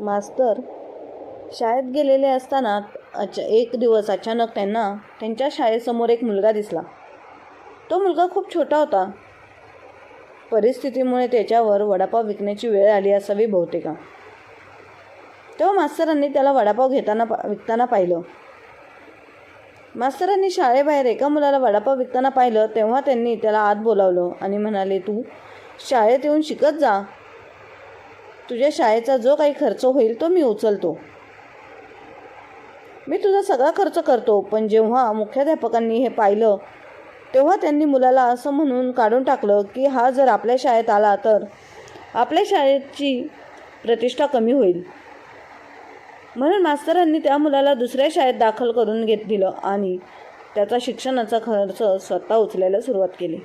मास्तर शाळेत गेलेले असताना एक दिवस अचानक त्यांना त्यांच्या शाळेसमोर एक मुलगा दिसला. तो मुलगा खूप छोटा होता. परिस्थितीमुळे त्याच्यावर वडापाव विकण्याची वेळ आली असावी बहुतेक. तेव्हा मास्तरांनी त्याला वडापाव विकताना पाहिलं. मास्तरांनी शाळेबाहेर एका मुलाला वडापाव विकताना पाहिलं तेव्हा त्यांनी त्याला आत बोलावलं आणि म्हणाले, तू शाळेत येऊन शिकत जा. तुझ्या शाळेचा जो काही खर्च होईल तो मी उचलतो. मी तुझा सगळा खर्च करतो. पण जेव्हा मुख्याध्यापकांनी हे पाहिलं तेव्हा त्यांनी मुलाला असं म्हणून काढून टाकलं की हा जर आपल्या शाळेत आला तर आपल्या शाळेची प्रतिष्ठा कमी होईल. म्हणून मास्तरांनी त्या मुलाला दुसऱ्या शाळेत दाखल करून दिलं आणि त्याचा शिक्षणाचा खर्च स्वतः उचलायला सुरुवात केली.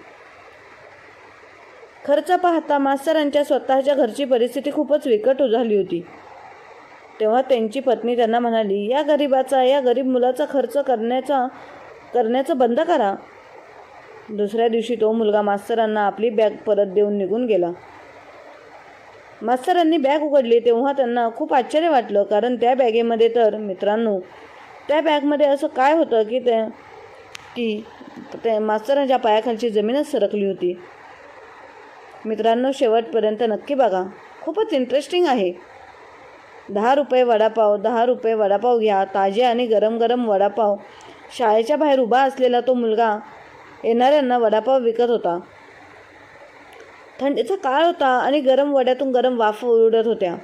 खर्च पाहता मास्तरांच्या स्वतःच्या घरची परिस्थिती खूपच बिकट झाली होती. तेव्हा त्यांची पत्नी त्यांना म्हणाली, या गरीब मुलाचा खर्च करण्याचं बंद करा. दुसऱ्या दिवशी तो मुलगा मास्तरांना आपली बॅग परत देऊन निघून गेला. मास्तरांनी बॅग उघडली तेव्हा त्यांना खूप आश्चर्य वाटलं, कारण त्या बॅगेमध्ये तर मित्रांनो त्या बॅगमध्ये असं काय होतं की त्या मास्तरांच्या पायाखालची जमीनच सरकली होती. मित्रांनो, शेवटपर्यंत नक्की बघा, खूपच इंटरेस्टिंग आहे. 10 रुपये वडापाव घ्या. ताजे आणि गरम गरम वडापाव. शाळेच्या बाहेर उभा असलेला तो मुलगा येणाऱ्यांना वडापाव विकत होता. थंडीचा काळ होता आणि गरम वड्यातून गरम वाफ उडत होत्या.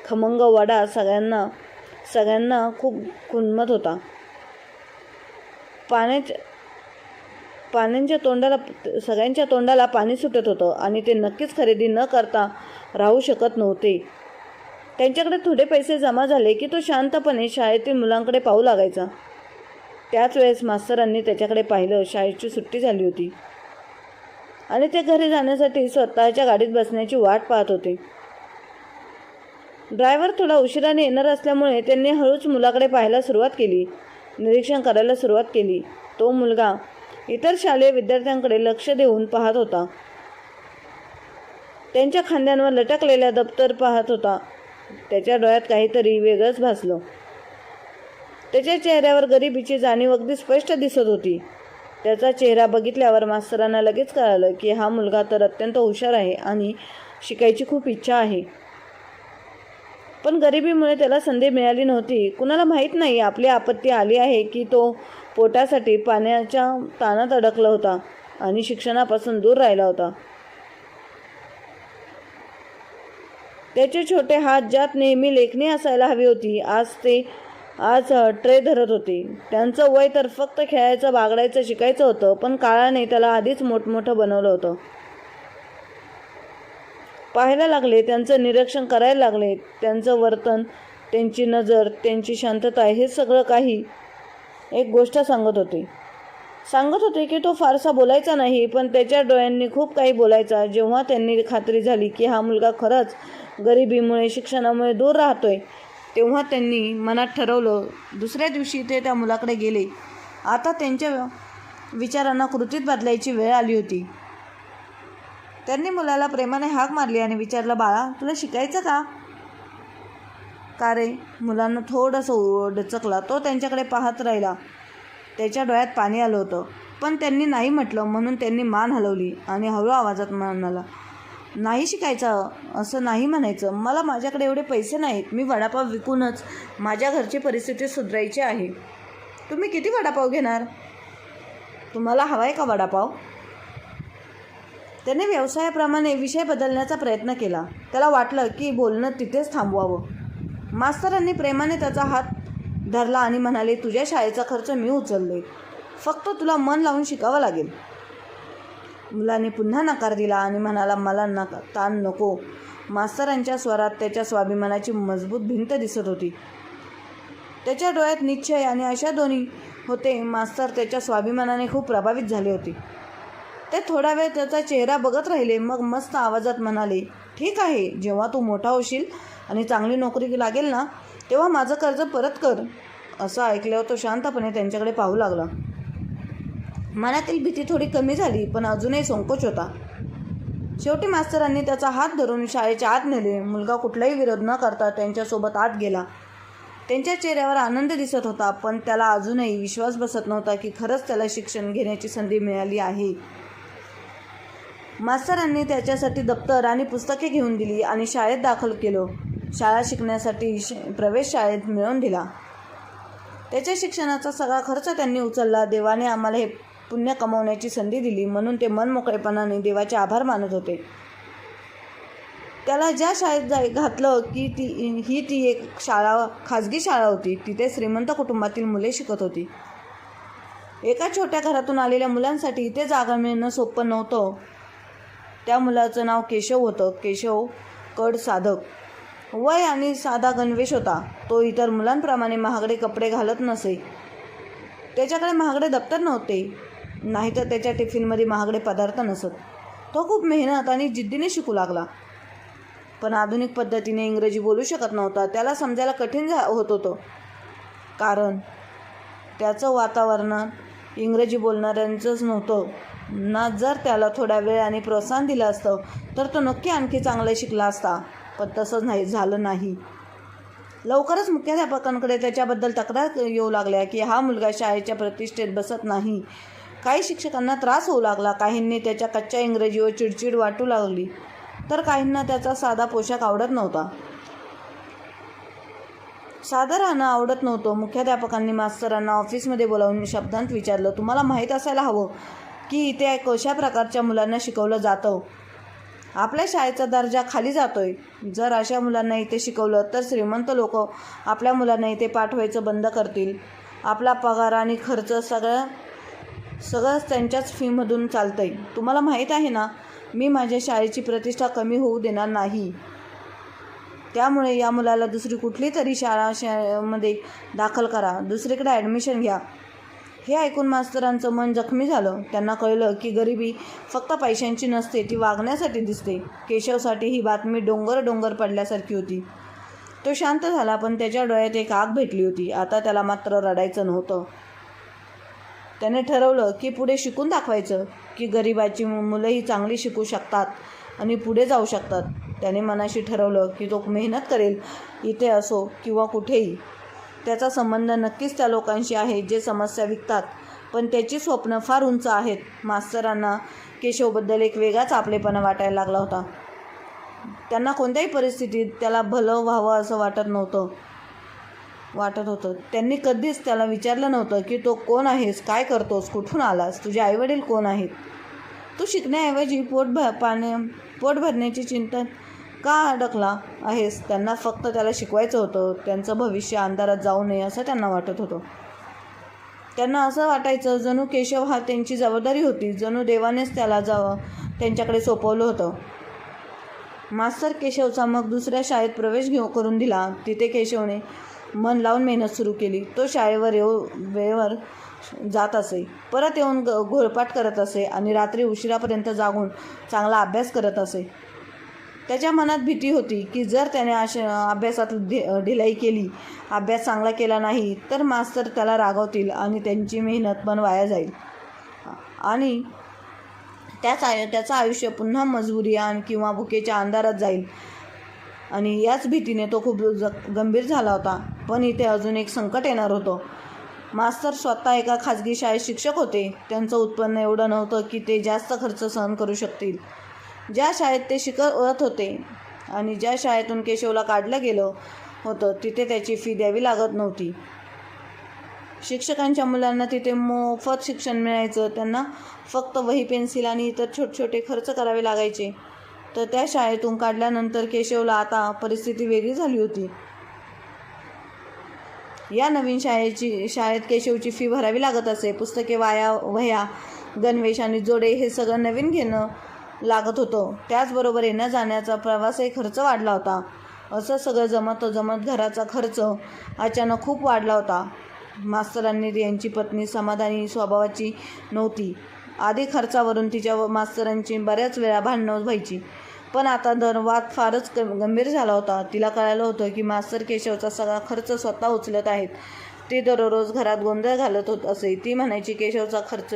खमंग वडा सगळ्यांना खूप खुन्मत होता. सगळ्यांच्या तोंडाला पाणी सुटत होतं आणि ते नक्कीच खरेदी न करता राहू शकत नव्हते. त्यांच्याकडे थोडे पैसे जमा झाले की तो शांतपणे शाळेतील मुलांकडे पाहू लागायचा. त्याच वेळेस मास्तरांनी त्याच्याकडे पाहिलं. शाळेची सुट्टी झाली होती आणि ते घरी जाण्यासाठी स्वतःच्या गाडीत बसण्याची वाट पाहत होते. ड्रायव्हर थोडा उशिराने येणार असल्यामुळे त्यांनी हळूच मुलाकडे पाहायला सुरुवात केली. निरीक्षण करायला सुरुवात केली. तो मुलगा इतर शालेय विद्यार्थ्यांकडे लक्ष देऊन पाहत होता. त्यांच्या खांद्यांवर लटकलेल्या दप्तर पाहत होता. त्याच्या डोळ्यात काहीतरी वेगळंच भासलं. त्याच्या चेहऱ्यावर गरिबीची जाणीव अगदी स्पष्ट दिसत होती. त्याचा चेहरा बघितल्यावर मास्तरांना लगेच कळालं की हा मुलगा तर अत्यंत हुशार आहे आणि शिकायची खूप इच्छा आहे. पण गरिबीमुळे त्याला संधी मिळाली नव्हती. कुणाला माहीत नाही आपली आपत्ती आली आहे की तो पोटासाठी पाण्याच्या ताणात अडकला होता आणि शिक्षणापासून दूर राहिला होता. त्याचे छोटे हात ज्यात नेहमी लेखणी असायला हवी होती आज ट्रे धरत होते. त्यांचं वय तर फक्त खेळायचं, बागडायचं, शिकायचं होतं. पण काळाने त्याला आधीच मोठमोठं बनवलं होतं. पाहायला लागले, त्यांचं निरीक्षण करायला लागले. त्यांचं वर्तन, त्यांची नजर, त्यांची शांतता, हे सगळं काही एक गोष्ट सांगत होते की तो फारसा बोलायचा नाही, पण त्याच्या डोळ्यांनी खूप काही बोलायचा. जेव्हा त्यांनी खात्री झाली की हा मुलगा खरंच गरिबीमुळे, शिक्षणामुळे दूर राहतोय, तेव्हा त्यांनी मनात ठरवलं. दुसऱ्या दिवशी ते त्या मुलाकडे गेले. आता त्यांच्या विचारांना कृतीत बदलायची वेळ आली होती. त्यांनी मुलाला प्रेमाने हाक मारली आणि विचारलं, बाळा, तुला शिकायचं का? का रे? मुलांना थोडंसं डचकला. तो त्यांच्याकडे पाहत राहिला. त्याच्या डोळ्यात पाणी आलं होतं, पण त्यांनी नाही म्हटलं. म्हणून त्यांनी मान हलवली आणि हळू आवाजात म्हणाला, नाही शिकायचं असं नाही म्हणायचं. मला माझ्याकडे एवढे पैसे नाहीत. मी वडापाव विकूनच माझ्या घरची परिस्थिती सुधारायची आहे. तुम्ही किती वडापाव घेणार? तुम्हाला हवाय का वडापाव? त्याने व्यवसायाप्रमाणे विषय बदलण्याचा प्रयत्न केला. त्याला वाटलं की बोलणं तिथेच थांबवावं. मास्तरांनी प्रेमाने त्याचा हात धरला आणि म्हणाले, तुझ्या शाळेचा खर्च मी उचलले. फक्त तुला मन लावून शिकावं लागेल. मुलाने पुन्हा नकार दिला आणि म्हणाला, मला ताण नको. मास्तरांच्या स्वरात त्याच्या स्वाभिमानाची मजबूत भिंत दिसत होती. त्याच्या डोळ्यात निश्चय आणि आशा दोन्ही होते. मास्तर त्याच्या स्वाभिमानाने खूप प्रभावित झाले होते. ते थोडा वेळ त्याचा चेहरा बघत राहिले. मग मस्त आवाजात म्हणाले, ठीक आहे, जेव्हा तू मोठा होशील आणि चांगली नोकरी लागेल ना, तेव्हा माझं कर्ज परत कर. असं ऐकल्यावर तो शांतपणे त्यांच्याकडे पाहू लागला. मनातील भीती थोडी कमी झाली, पण अजूनही संकोच होता. शेवटी मास्तरांनी त्याचा हात धरून शाळेच्या आत नेले. मुलगा कुठलाही विरोध न करता त्यांच्यासोबत आत गेला. त्यांच्या चेहऱ्यावर आनंद दिसत होता, पण त्याला अजूनही विश्वास बसत नव्हता की खरंच त्याला शिक्षण घेण्याची संधी मिळाली आहे. मास्तरांनी त्याच्यासाठी दप्तर आणि पुस्तके घेऊन दिली आणि शाळेत दाखल केलं. शाळा शिकण्यासाठी प्रवेश शाळेत मिळवून दिला. त्याच्या शिक्षणाचा सगळा खर्च त्यांनी उचलला. देवाने आम्हाला हे पुण्य कमावण्याची संधी दिली म्हणून ते मनमोकळेपणाने देवाचे आभार मानत होते. त्याला ज्या शाळेत घातलं की ती एक खाजगी शाळा होती. तिथे श्रीमंत कुटुंबातील मुले शिकत होती. एका छोट्या घरातून आलेल्या मुलांसाठी इथे जागा मिळणं सोपं नव्हतं. त्या मुलाचं नाव केशव होतं. केशव कड साधक, वय आणि साधा गणवेश होता. तो इतर मुलांप्रमाणे महागडे कपडे घालत नसे. त्याच्याकडे महागडे दप्तर नव्हते, नाहीतर त्याच्या टिफिनमध्ये महागडे पदार्थ नसत. तो खूप मेहनत आणि जिद्दीने शिकू लागला, पण आधुनिक पद्धतीने इंग्रजी बोलू शकत नव्हता. त्याला समजायला कठीण होत होतं, कारण त्याचं वातावरण इंग्रजी बोलणाऱ्यांचंच नव्हतं ना. जर त्याला थोडा वेळ आणि प्रोत्साहन दिलं असतं तर तो नक्की आणखी चांगलं शिकला असता, पण तसंच झालं नाही. लवकरच मुख्याध्यापकांकडे त्याच्याबद्दल तक्रार येऊ लागल्या की हा मुलगा शाळेच्या प्रतिष्ठेत बसत नाही. काही शिक्षकांना त्रास होऊ लागला. काहींनी त्याच्या कच्च्या इंग्रजीवर चिडचिड वाटू लागली, तर काहींना त्याचा साधा पोशाख आवडत नव्हता. साधं राहणं आवडत नव्हतं. मुख्याध्यापकांनी मास्तरांना ऑफिसमध्ये बोलावून शब्दांत विचारलं, तुम्हाला माहीत असायला हवं की इथे कशा प्रकारच्या मुलांना शिकवलं जातं. आपल्या शाळेचा दर्जा खाली जातोय. जर अशा मुलांना इथे शिकवलं तर श्रीमंत लोक आपल्या मुलांना इथे पाठवायचं बंद करतील. आपला पगार आणि खर्च सगळंच त्यांच्याच फीमधून चालतंय. तुम्हाला माहीत आहे ना, मी माझ्या शाळेची प्रतिष्ठा कमी होऊ देणार नाही. त्यामुळे या मुलाला दुसरी कुठली तरी शाळेमध्ये दाखल करा, दुसरीकडे ॲडमिशन घ्या. हे ऐकून मास्तरांचं मन जखमी झालं. त्यांना कळलं की गरिबी फक्त पैशांची नसते, ती वागण्यासाठी दिसते. केशवसाठी ही बातमी डोंगर पडल्यासारखी होती. तो शांत झाला, पण त्याच्या डोळ्यात एक आग भेटली होती. आता त्याला मात्र रडायचं नव्हतं. त्याने ठरवलं की पुढे शिकून दाखवायचं की गरिबाची मुलंही चांगली शिकू शकतात आणि पुढे जाऊ शकतात. त्याने मनाशी ठरवलं की तो मेहनत करेल, इथे असो किंवा कुठेही. त्याचा संबंध नक्कीच त्या लोकांशी आहे जे समस्या विकतात, पण त्याची स्वप्न फार उंच आहेत. मास्तरांना केशवबद्दल एक वेगळाच आपलेपणा वाटायला लागला होता. त्यांना कोणत्याही परिस्थितीत त्याला भलं व्हावं असं वाटत होतं. त्यांनी कधीच त्याला विचारलं नव्हतं की तो कोण आहेस, काय करतोस, कुठून आलास, तुझे आईवडील कोण आहेत. तू शिकण्याऐवजी पोट भरण्याची चिंतन का अडकला आहेस. त्यांना फक्त त्याला शिकवायचं होतं. त्यांचं भविष्य अंधारात जाऊ नये असं त्यांना वाटत होतं. त्यांना असं वाटायचं जणू केशव हा त्यांची जबाबदारी होती, जणू देवानेच त्याला त्यांच्याकडे सोपवलं होतं. मास्तर केशवचा मग दुसऱ्या शाळेत प्रवेश करून दिला. तिथे केशवने मन लावून मेहनत सुरू केली. तो शाळेवर वेळेवर जात असे, परत येऊन घोळपाट करत असे आणि रात्री उशिरापर्यंत जागून चांगला अभ्यास करत असे. त्याच्या मनात भीती होती की जर त्याने अभ्यासात ढिलाई केली, अभ्यास चांगला केला नाही तर मास्तर त्याला रागवतील आणि त्यांची मेहनत पण वाया जाईल आणि त्याचं आयुष्य पुन्हा मजबुरी किंवा भुकेच्या अंधारात जाईल. आणि याच भीतीने तो खूप गंभीर झाला होता. पण इथे अजून एक संकट येणार होतं. मास्तर स्वतः एका खाजगी शाळेत शिक्षक होते. त्यांचं उत्पन्न एवढं नव्हतं की ते जास्त खर्च सहन करू शकतील. ज्या शाळेत ते शिकवत होते आणि ज्या शाळेतून केशवला काढलं गेलं होतं तिथे त्याची फी द्यावी लागत नव्हती. शिक्षकांच्या मुलांना तिथे मोफत शिक्षण मिळायचं. त्यांना फक्त वही, पेन्सिल आणि इतर छोटे खर्च करावे लागायचे. तर त्या शाळेतून काढल्यानंतर केशवला आता परिस्थिती वेगळी झाली होती. या नवीन शाळेत केशवची फी भरावी लागत असे. पुस्तके, वह्या, गणवेश आणि जोडे हे सगळं नवीन घेणं लागत होतं. त्याचबरोबर येण्या जाण्याचा प्रवासही खर्च वाढला होता. असं सगळं जमत घराचा खर्च अचानक खूप वाढला होता. मास्तरांनी यांची पत्नी समाधानी स्वभावाची नव्हती. आधी खर्चावरून तिच्या मास्तरांची बऱ्याच वेळा भांडणं व्हायची, पण आता वाद फारच गंभीर झाला होता. तिला कळालं होतं की मास्तर केशवचा सगळा खर्च स्वतः उचलत आहेत. ती दररोज घरात गोंधळ घालत होत असे. ती म्हणायची, केशवचा खर्च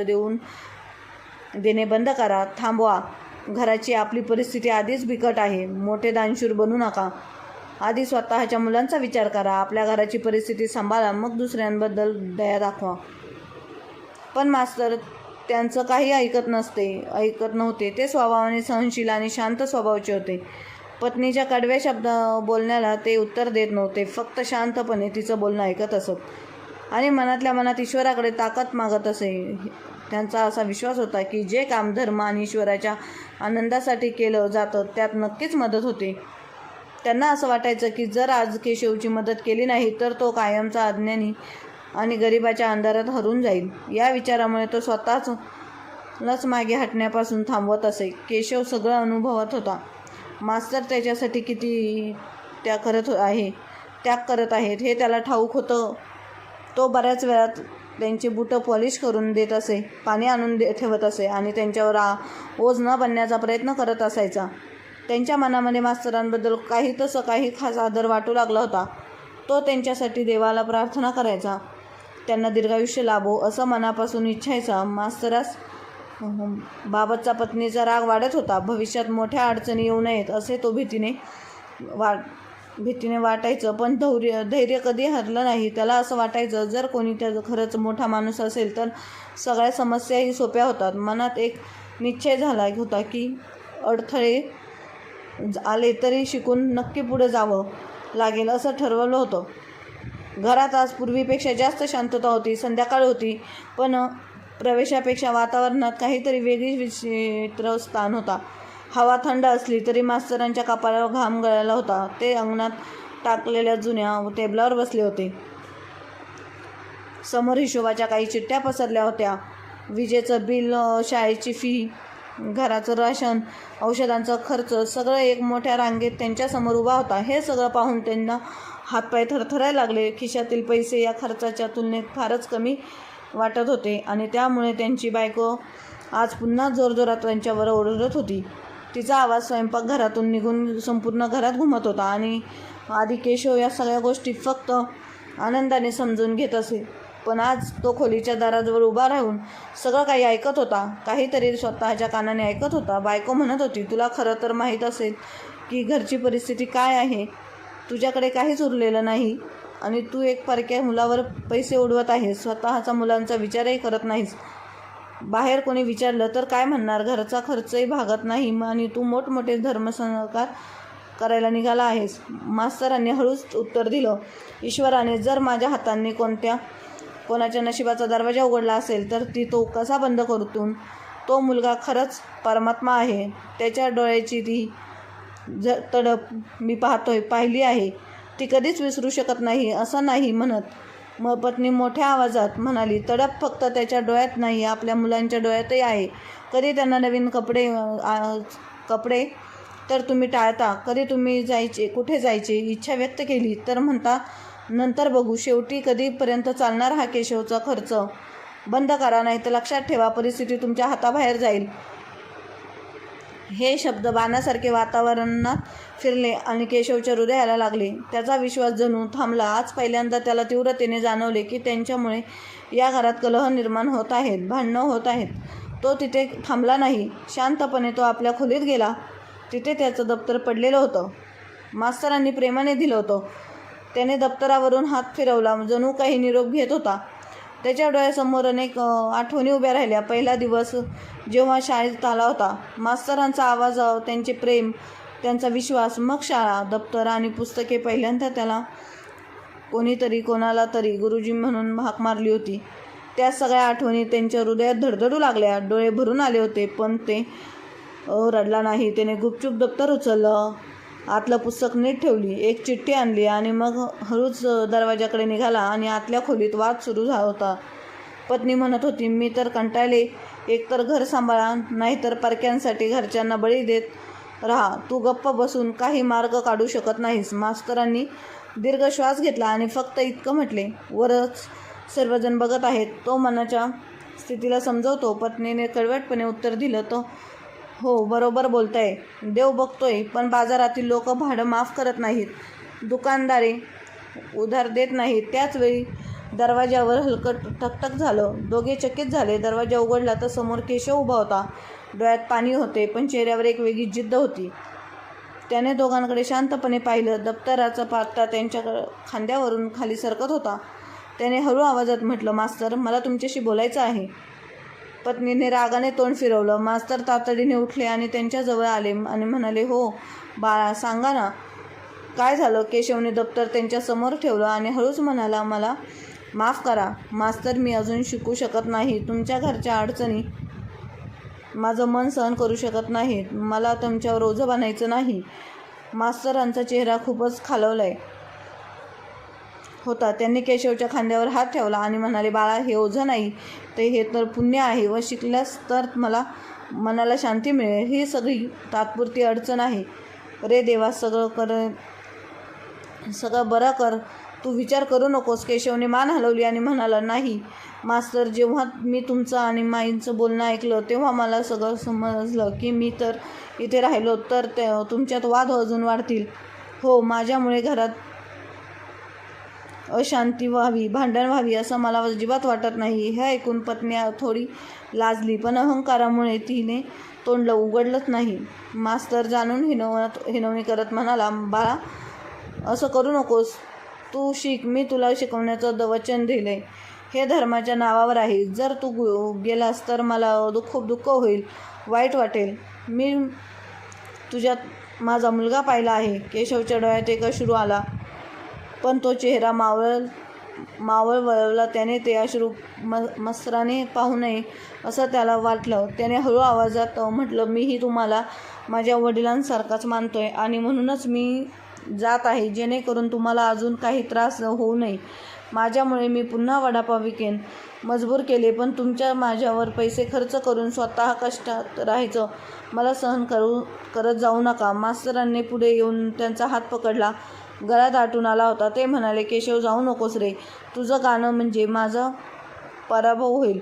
देणे बंद करा, थांबवा. घराची आपली परिस्थिती आधीच बिकट आहे. मोठे दानशूर बनू नका. आधी स्वतःच्या मुलांचा विचार करा. आपल्या घराची परिस्थिती सांभाळा, मग दुसऱ्यांबद्दल दया दाखवा. पण मास्तर त्यांचं काही ऐकत नव्हते. ते स्वभावाने सहनशील आणि शांत स्वभावाचे होते. पत्नीच्या कडव्या शब्द बोलण्याला ते उत्तर देत नव्हते. फक्त शांतपणे तिचं बोलणं ऐकत असत आणि मनातल्या मनात ईश्वराकडे ताकद मागत असे. त्यांचा असा विश्वास होता की जे काम धर्म आणि ईश्वराच्या आनंदासाठी केलं जातं त्यात नक्कीच मदत होते. त्यांना असं वाटायचं की जर आज केशवची मदत केली नाही तर तो कायमचा अज्ञानी आणि गरिबाच्या अंधारात हरून जाईल. या विचारामुळे तो स्वतःलाच मागे हटण्यापासून थांबवत असे. केशव सगळं अनुभवत होता. मास्तर त्याच्यासाठी किती त्याग करत आहेत हे त्याला ठाऊक होतं. तो बऱ्याच वेळात त्यांचे बुटं पॉलिश करून देत असे, पाणी आणून ठेवत असे आणि त्यांच्यावर ओझ न बनण्याचा प्रयत्न करत असायचा. त्यांच्या मनामध्ये मास्तरांबद्दल काही खास आदर वाटू लागला होता. तो त्यांच्यासाठी देवाला प्रार्थना करायचा. त्यांना दीर्घायुष्य लाभो असं मनापासून इच्छायचा. मास्तरास बाबतचा पत्नीचा राग वाढत होता. भविष्यात मोठ्या अडचणी येऊ नयेत असे तो भीतीने वाटायचं. पण धैर्य कधी हरलं नाही. त्याला असं वाटायचं जर कोणी त्याचा खरंच मोठा माणूस असेल तर सगळ्या समस्याही सोप्या होतात. मनात एक निश्चय झाला होता की अडथळे आले तरी शिकून नक्की पुढे जावं लागेल असं ठरवलं होतं. घरात आज पूर्वीपेक्षा जास्त शांतता होती. संध्याकाळ होती पण प्रवेशापेक्षा वातावरणात काहीतरी वेगळी विचित्र स्थान होता. हवा थंड असली तरी मास्तरांच्या कपाळावर घाम गळाला होता. ते अंगणात टाकलेल्या जुन्या टेबलावर बसले होते. समोर हिशोबाच्या काही चिठ्ठ्या पसरल्या होत्या. विजेचं बिल, शाळेची फी, घराचं राशन, औषधांचा खर्च सगळं एक मोठ्या रांगेत त्यांच्यासमोर उभा होता. हे सगळं पाहून त्यांना हातपाय थरथरायला लागले. खिशातील पैसे या खर्चाच्या तुलनेत फारच कमी वाटत होते आणि त्यामुळे त्यांची बायको आज पुन्हा जोरजोरात त्यांच्यावर ओरडत होती. तिचा आवाज स्वयंपाकघरातून निघून संपूर्ण घरात घुमत होता आणि आधी केशव या सगळ्या गोष्टी फक्त आनंदाने समजून घेत असे. पण आज तो खोलीच्या दाराजवळ उभा राहून सगळं काही ऐकत होता. काहीतरी स्वतःच्या कानाने ऐकत होता. बायको म्हणत होती, तुला खरं तर माहीत असेल की घरची परिस्थिती काय आहे. तुझ्याकडे काहीच उरलेलं नाही आणि तू एक परक्या मुलावर पैसे उडवत आहेस. स्वतःच्या मुलांचा विचारही करत नाहीस. बाहेर कोणी विचारलं तर काय म्हणणार. घरचा खर्चही भागत नाही आणि तू मोठमोठे धर्मसंस्कार करायला निघाला आहेस. मास्तरांनी हळूच उत्तर दिलं, ईश्वराने जर माझ्या हातांनी कोणाच्या नशिबाचा दरवाजा उघडला असेल तर तो कसा बंद करून. तो मुलगा खरंच परमात्मा आहे. त्याच्या डोळ्याची ती तडप मी पाहिली आहे. ती कधीच विसरू शकत नाही असं नाही म्हणत. मग पत्नी मोठ्या आवाजात म्हणाली, तडप फक्त त्याच्या डोळ्यात नाही, आपल्या मुलांच्या डोळ्यातही आहे. कधी त्यांना नवीन कपडे तर तुम्ही टाळता. कधी तुम्ही कुठे जायचे इच्छा व्यक्त केली तर म्हणता नंतर बघू. शेवटी कधीपर्यंत चालणार हा केशवचा खर्च. बंद करा, नाही तर लक्षात ठेवा परिस्थिती तुमच्या हाताबाहेर जाईल. हे शब्द बाणासारखे वातावरणात फिरले आणि केशवच्या हृदयाला लागले. त्याचा विश्वास जणू थांबला. आज पहिल्यांदा त्याला तीव्रतेने जाणवले की त्यांच्यामुळे या घरात कलह निर्माण होत आहेत, भांडणं होत आहेत. तो तिथे थांबला नाही. शांतपणे तो आपल्या खोलीत गेला. तिथे त्याचं दप्तर पडलेलं होतं. मास्तरांनी प्रेमाने दिलं होतं. त्याने दप्तरावरून हात फिरवला, जणू काही निरोप घेत होता. त्याच्या डोळ्यासमोर अनेक आठवणी उभ्या राहिल्या. पहिला दिवस जेव्हा शाळेत आला होता. मास्तरांचा आवाज, त्यांचे प्रेम, त्यांचा विश्वास. मग शाळा, दप्तर आणि पुस्तके. पहिल्यांदा त्याला कोणाला तरी गुरुजी म्हणून हाक मारली होती. त्या सगळ्या आठवणी त्यांच्या हृदयात धडधडू लागल्या. डोळे भरून आले होते पण ते रडला नाही. त्याने गुपचूप दप्तर उचललं, आतलं पुस्तक नीट ठेवली, एक चिठ्ठी आणली आणि मग हळूच दरवाजाकडे निघाला आणि आतल्या खोलीत वाद सुरू झाला होता. पत्नी म्हणत होती, मी तर कंटाळले. एकतर घर सांभाळा, नाहीतर परक्यांसाठी घरच्यांना बळी देत राहा. तू गप्प बसून काही मार्ग काढू शकत नाहीस. मास्तरांनी दीर्घ श्वास घेतला आणि फक्त इतकं म्हटले, वरच सर्वजण बघत आहेत. तो मनाच्या स्थितीला समजवतो. पत्नीने कडवटपणे उत्तर दिलं, तो हो बरोबर बोलताय. देव बघतोय. पण बाजारातील लोक भाडं माफ करत नाहीत, दुकानदारे उधार देत नाहीत. त्याचवेळी दरवाजावर हलकं ठकठक झालं. दोघे चकित झाले. दरवाजा उघडला तर समोर केशव उभा होता. डोळ्यात पाणी होते, पण चेहऱ्यावर एक वेगळी जिद्द होती. त्याने दोघांकडे शांतपणे पाहिलं. दप्तराचा पाता त्यांच्या खांद्यावरून खाली सरकत होता. त्याने हळू आवाजात म्हटलं, मास्तर, मला तुमच्याशी बोलायचं आहे. पत्नीने रागाने तोंड फिरवलं. मास्तर तातडीने उठले आणि त्यांच्याजवळ आले आणि म्हणाले, हो बाळा, सांगा ना, काय झालं? केशवने दप्तर त्यांच्यासमोर ठेवलं आणि हळूच म्हणाला, मला माफ करा मास्तर, मी अजून शिकू शकत नाही. तुमच्या घरच्या अडचणी माझं मन सहन करू शकत नाही. मला तुमच्यावर ओझं बनायचं नाही. मास्तरांचा चेहरा खूपच खालवलाय होता. त्यांनी केशवच्या खांद्यावर हात ठेवला आणि म्हणाले, बाळा, हे ओझं नाही, हे तर पुण्य आहे व शिकल्यास तर मला मनाला शांती मिळेल. ही सगळी तात्पुरती अडचण आहे. रे देवा, सगळं बरं कर. तू विचार करू नकोस. केशवने मान हलवली आणि म्हणाला, नाही मास्तर, जेव्हा मी तुमचं आणि माईंचं बोलणं ऐकलं तेव्हा मला सगळं समजलं की मी तर इथे राहिलो तर तुमच्यात वाद अजून वाढतील. हो, माझ्यामुळे घरात अशांती व्हावी, भांडण व्हावी असं मला अजिबात वाटत नाही. हे ऐकून पत्नी थोडी लाजली, पण अहंकारामुळे तिने तोंड उघडलंच नाही. मास्तर जाणून हिनवणी करत म्हणाला, बाळा, असं करू नकोस. तू शिक. मी तुला शिकवण्याचं वचन दिलंय. हे धर्माच्या नावावर आहे. जर तू गेलास तर मला खूप दुःख होईल, वाईट वाटेल. मी तुझ्यात माझा मुलगा पाहिला आहे. केशवच्या डोळ्यात एक अश्रू आला, पण तो चेहरा मावळ वळवला. त्याने ते अश्रू मस्त्राने पाहू नये असं त्याला वाटलं. त्याने हळू आवाजात म्हटलं, मीही तुम्हाला माझ्या वडिलांसारखाच मानतोय आणि म्हणूनच मी जात आहे, जेणेकरून तुम्हाला अजून काही त्रास होऊ नये. माझ्यामुळे मी पुन्हा वडापाव विकेन मजबूर केले, पण तुमच्या माझ्यावर पैसे खर्च करून स्वतः कष्टात राहायचं मला सहन करत जाऊ नका. मास्तरांनी पुढे येऊन त्यांचा हात पकडला. गळा दाटून आला होता. ते म्हणाले, केशव, जाऊ नकोस रे. तुझं गाणं म्हणजे माझा पराभव होईल.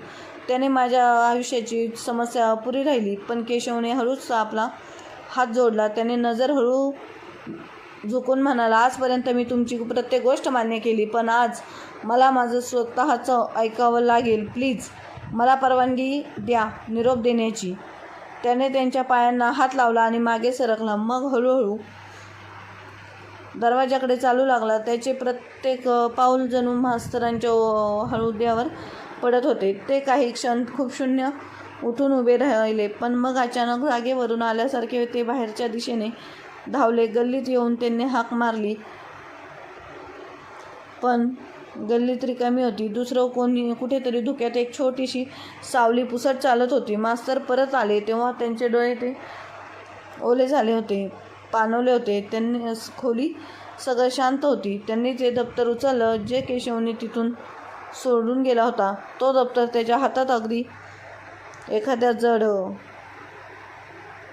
त्याने माझ्या आयुष्याची समस्या अपुरी राहिली. पण केशवने हळूच आपला हात जोडला. त्याने नजर हळू झुकून म्हणाला, आजपर्यंत मी तुमची प्रत्येक गोष्ट मान्य केली, पण आज मला माझं स्वतःचं ऐकावं लागेल. प्लीज मला परवानगी द्या निरोप देण्याची. त्याने त्यांच्या पायांना हात लावला आणि मागे सरकला. मग हळूहळू दरवाजाकडे चालू लागला. त्याचे प्रत्येक पाऊल जणू मास्तरांच्या हळुद्यावर पडत होते. ते काही क्षण खूप शून्य उठून उभे राहिले, पण मग अचानक जागेवरून आल्यासारखे ते बाहेरच्या दिशेने धावले. गल्लीत येऊन त्यांनी हाक मारली, पण गल्लीत रिकामी होती. दुसरं कुठेतरी धुक्यात एक छोटीशी सावली पुसट चालत होती. मास्तर परत आले तेव्हा त्यांचे डोळे ते ओले झाले होते, पाणवले होते. त्यांनी खोली सगळं शांत होती. त्यांनी ते दप्तर उचललं जे केशवने तिथून सोडून गेला होता. तो दप्तर त्याच्या हातात अगदी एखाद्या जड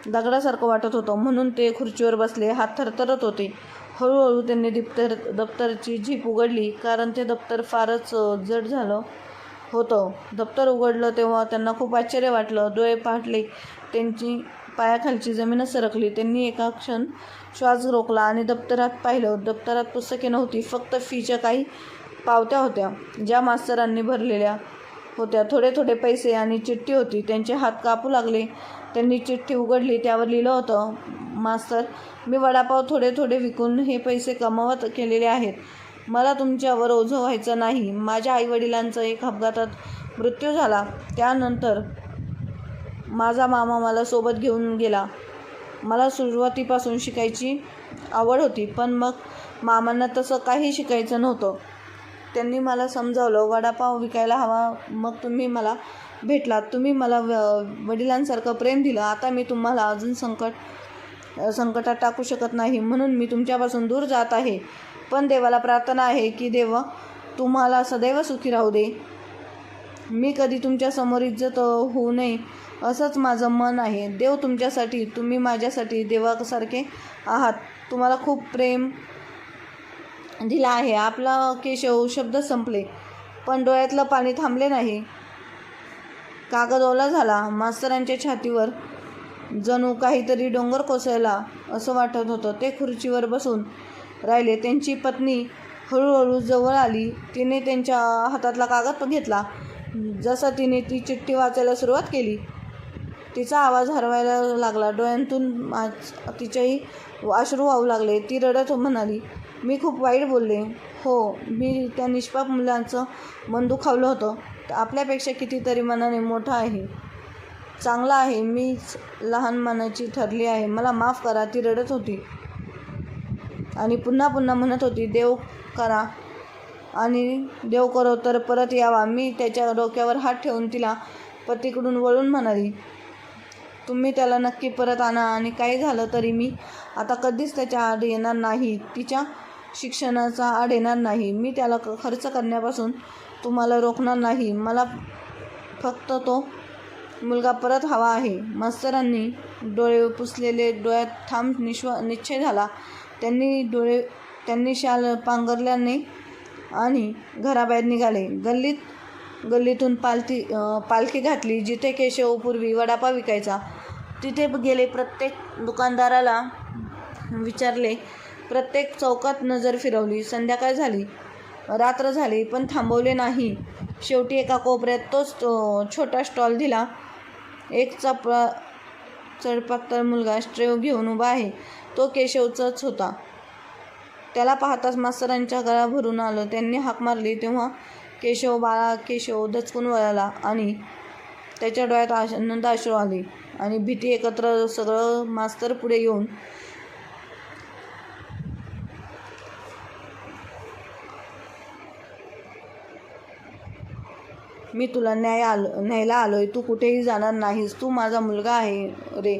दगडासारखं वाटत होतं. म्हणून ते खुर्चीवर बसले. हात थरथरत होते. हळूहळू त्यांनी दप्तरची झीप उघडली, कारण ते दप्तर फारच जड झालं होतं. दप्तर उघडलं तेव्हा त्यांना खूप आश्चर्य वाटलं. डोळे फाटले. त्यांची पायाखालची जमीनच सरकली. त्यांनी एका क्षण श्वास रोखला आणि दप्तरात पाहिलं. दप्तरात पुस्तके नव्हती, फक्त फीच्या काही पावत्या होत्या, ज्या मास्तरांनी भरलेल्या होत्या. थोडे थोडे पैसे आणि चिठ्ठी होती. त्यांचे हात कापू लागले. त्यांनी चिठ्ठी उघडली. त्यावर लिहिलं होतं, मास्तर, मी वडापाव थोडे थोडे विकून हे पैसे कमावत केलेले आहेत. मला तुमच्यावर ओझं व्हायचं नाही. माझ्या आईवडिलांचा एक अपघातात मृत्यू झाला. त्यानंतर माझा मामा मला सोबत घेऊन गेला. मला सुरुवातीपासून शिकायची आवड होती, पण मग मामांना तसं काही शिकायचं नव्हतं. त्यांनी मला समजावलं, वडापाव विकायला हवा. मग तुम्ही मला भेटलात. तुम्ही मला वडिलांसारखं प्रेम दिलं. आता मी तुम्हाला अजून संकटात टाकू शकत नाही, म्हणून मी तुमच्यापासून दूर जात आहे. पण देवाला प्रार्थना आहे की देव तुम्हाला सदैव सुखी राहू दे. मी कधी तुमच्यासमोर इज्जत होऊ नये असंच माझं मन आहे. देव तुमच्यासाठी, तुम्ही माझ्यासाठी देवासारखे आहात. तुम्हाला खूप प्रेम दिला आहे. आपला केशव शब्द संपले, पण डोळ्यातलं पाणी थांबले नाही. कागद ओला झाला. मास्तरांच्या छातीवर जणू काहीतरी डोंगर कोसळला असं वाटत होतं. ते खुर्चीवर बसून राहिले. त्यांची पत्नी हळूहळू जवळ आली. तिने त्यांच्या हातातला कागद घेतला. जसा तिने ती चिठ्ठी वाचायला सुरुवात केली, तिचा आवाज हरवायला लागला. डोळ्यांतून तिच्याही अश्रू वाहू लागले. ती रडत म्हणाली, मी खूप वाईट बोलले. हो, मी त्या निष्पाप मुलांचं मन दुखावलं होतं. आपल्यापेक्षा कितीतरी मनाने मोठा आहे, चांगला आहे. मीच लहान मनाची ठरली आहे. मला माफ करा. ती रडत होती आणि पुन्हा पुन्हा म्हणत होती, देव करा आणि देव करो तर परत यावा. मी त्याच्या डोक्यावर हात ठेवून तिला पतीकडून वळून म्हणाली, तुम्ही त्याला नक्की परत आणा आणि काही झालं तरी मी आता कधीच त्याच्या आड येणार नाही. तिच्या शिक्षणाचा आड येणार नाही. मी त्याला खर्च करण्यापासून तुम्हाला रोखणार नाही. मला फक्त तो मुलगा परत हवा आहे. मास्तरांनी डोळे पुसलेले डोळ्यात ठाम निश्चय झाला. त्यांनी शाल पांघरल्याने आणि घराबाहेर निघाले. गल्लीतून पालखी घातली. जिथे केशव पूर्वी वडापाव विकायचा तिथे गेले. प्रत्येक दुकानदाराला विचारले. प्रत्येक चौकात नजर फिरवली. संध्याकाळ झाली, रात्र झाली, पण थांबवले नाही. शेवटी एका कोपऱ्यात तोच छोटा स्टॉल दिला. एक चडपातळ मुलगा स्ट्रे घेऊन उभा आहे. तो केशवचाच होता. त्याला पाहताच मास्तरांच्या गळा भरून आलं. त्यांनी हाक मारली तेव्हा केशव, बाळा केशव दचकून वळाला आणि त्याच्या डोळ्यात आनंद अश्रू आले आणि भीती एकत्र. सगळं मास्तर पुढे येऊन मी तुला न्यायला आलोय. तू कुठेही जाणार नाहीस. तू माझा मुलगा आहे रे.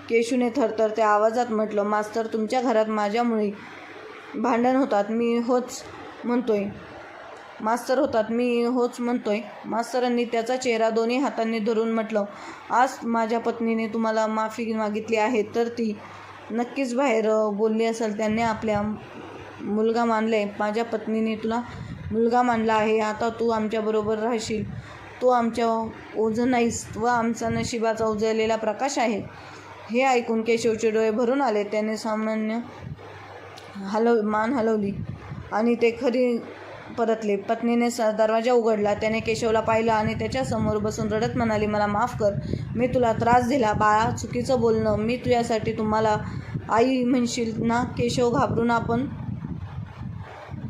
केशूने थरथरत्या आवाजात म्हटलं, मास्तर, तुमच्या घरात माझ्यामुळे भांडण होतात. मी होच म्हणतोय. मास्तर होतात, मी होच म्हणतोय. मास्तरांनी त्याचा चेहरा दोन्ही हातांनी धरून म्हटलं, आज माझ्या पत्नीने तुम्हाला माफी मागितली आहे तर ती नक्कीच बाहेर बोलली असेल. त्याने आपल्या मुलगा मानले. माझ्या पत्नीने तुला मुलगा मानला आहे. आता तू आमच्याबरोबर राहशील. तू आमच्या ओझं नाहीस व आमचा नशिबाचा उजळलेला प्रकाश आहे. हे ऐकून केशवचे डोळे भरून आले. त्याने सामान्य मान हलवली आणि ते खरी परतले. पत्नीने दरवाजा उघडला. त्याने केशवला पाहिलं आणि त्याच्यासमोर बसून रडत म्हणाली, मला माफ कर. मी तुला त्रास दिला. बाळा, चुकीचं बोलणं. मी तुझ्यासाठी तुम्हाला आई म्हणशील ना. केशव घाबरून आपण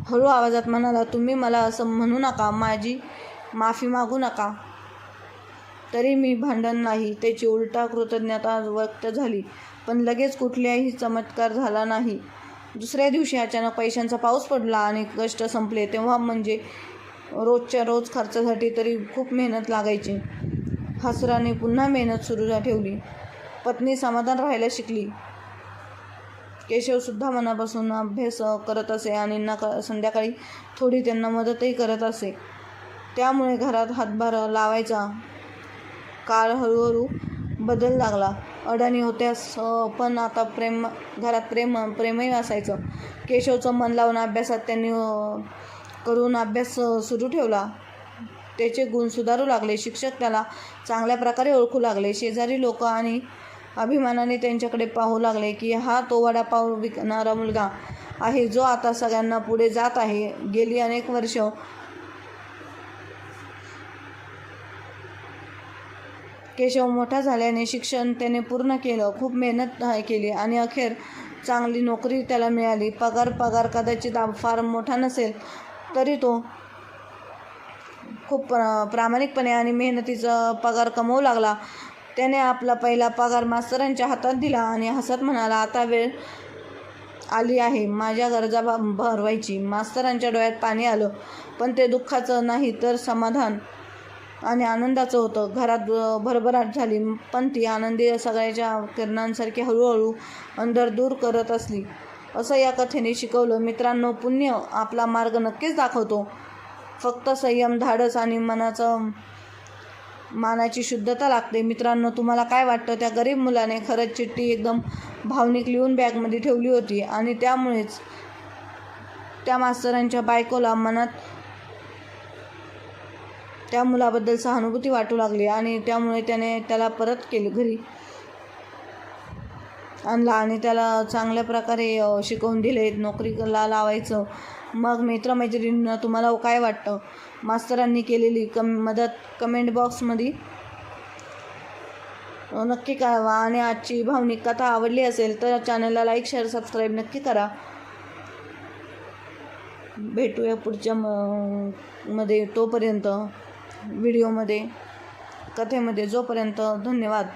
हळू आवाजात म्हणाला, तुम्ही मला असं म्हणू नका. माझी माफी मागू नका. तरी मी भांडण नाही. त्याची उलटा कृतज्ञता व्यक्त झाली. पण लगेच कुठलाही चमत्कार झाला नाही. दुसऱ्या दिवशी अचानक पैशांचा पाऊस पडला आणि कष्ट संपले. तेव्हा म्हणजे रोजच्या रोज खर्चासाठी तरी खूप मेहनत लागायची. हसराने पुन्हा मेहनत सुरू ठेवली. पत्नी समाधान राहायला शिकली. केशवसुद्धा मनापासून अभ्यास करत असे आणि संध्याकाळी थोडी त्यांना मदतही करत असे. त्यामुळे घरात हातभार लावायचा काळ हळूहळू बदल लागला. अडाणी होत्यास पण आता घरात प्रेमही असायचं. केशवचं मन लावून अभ्यासात त्यांनी करून अभ्यास सुरू ठेवला. त्याचे गुण सुधारू लागले. शिक्षक त्याला चांगल्या प्रकारे ओळखू लागले. शेजारी लोक आणि अभिमानाने त्यांच्याकडे पाहू लागले की हा तो वडापाव विकणारा मुलगा आहे जो आता सगळ्यांना पुढे जात आहे. गेली अनेक वर्ष केशव मोठा झाल्याने शिक्षण त्याने पूर्ण केलं. खूप मेहनत केली आणि अखेर चांगली नोकरी त्याला मिळाली. पगार कदाचित फार मोठा नसेल तरी तो खूप प्रामाणिकपणे आणि मेहनतीचा पगार कमवू लागला. त्याने आपला पहिला पगार मास्तरांच्या हातात दिला आणि हसत म्हणाला, आता वेळ आली आहे माझ्या गरजा भरवायची. मास्तरांच्या डोळ्यात पाणी आलं, पण ते दुःखाचं नाही तर समाधान आणि आनंदाचं होतं. घरात भरभराट झाली, पण ती आनंदी सगळ्याच्या किरणांसारखी हळूहळू अंधार दूर करत असली. असं या कथेने शिकवलं. मित्रांनो, पुण्य आपला मार्ग नक्कीच दाखवतो. फक्त संयम, धाडस आणि मानाची शुद्धता लागते. मित्रांनो, तुम्हाला काय वाटतं? त्या गरीब मुलाने खरंच चिठ्ठी एकदम भावनिक लिहून बॅगमध्ये ठेवली होती आणि त्यामुळेच त्या मास्तरांच्या बायकोला मनात त्या मुलाबद्दल सहानुभूती वाटू लागली आणि त्यामुळे त्याने त्याला परत घरी आणला आणि त्याला चांगल्या प्रकारे शिकवून दिले, नोकरीला लावायचं. मग मित्रमैत्रिणींना तुम्हाला काय वाटतं? मास्तरांनी केलेली मदत कमेंट बॉक्समध्ये नक्की कळवा. आणि आजची भावनिक कथा आवडली असेल तर चॅनलला लाईक, शेअर, सबस्क्राईब नक्की करा. भेटूया पुढच्या मध्ये, तोपर्यंत व्हिडिओमध्ये, कथेमध्ये. जोपर्यंत धन्यवाद.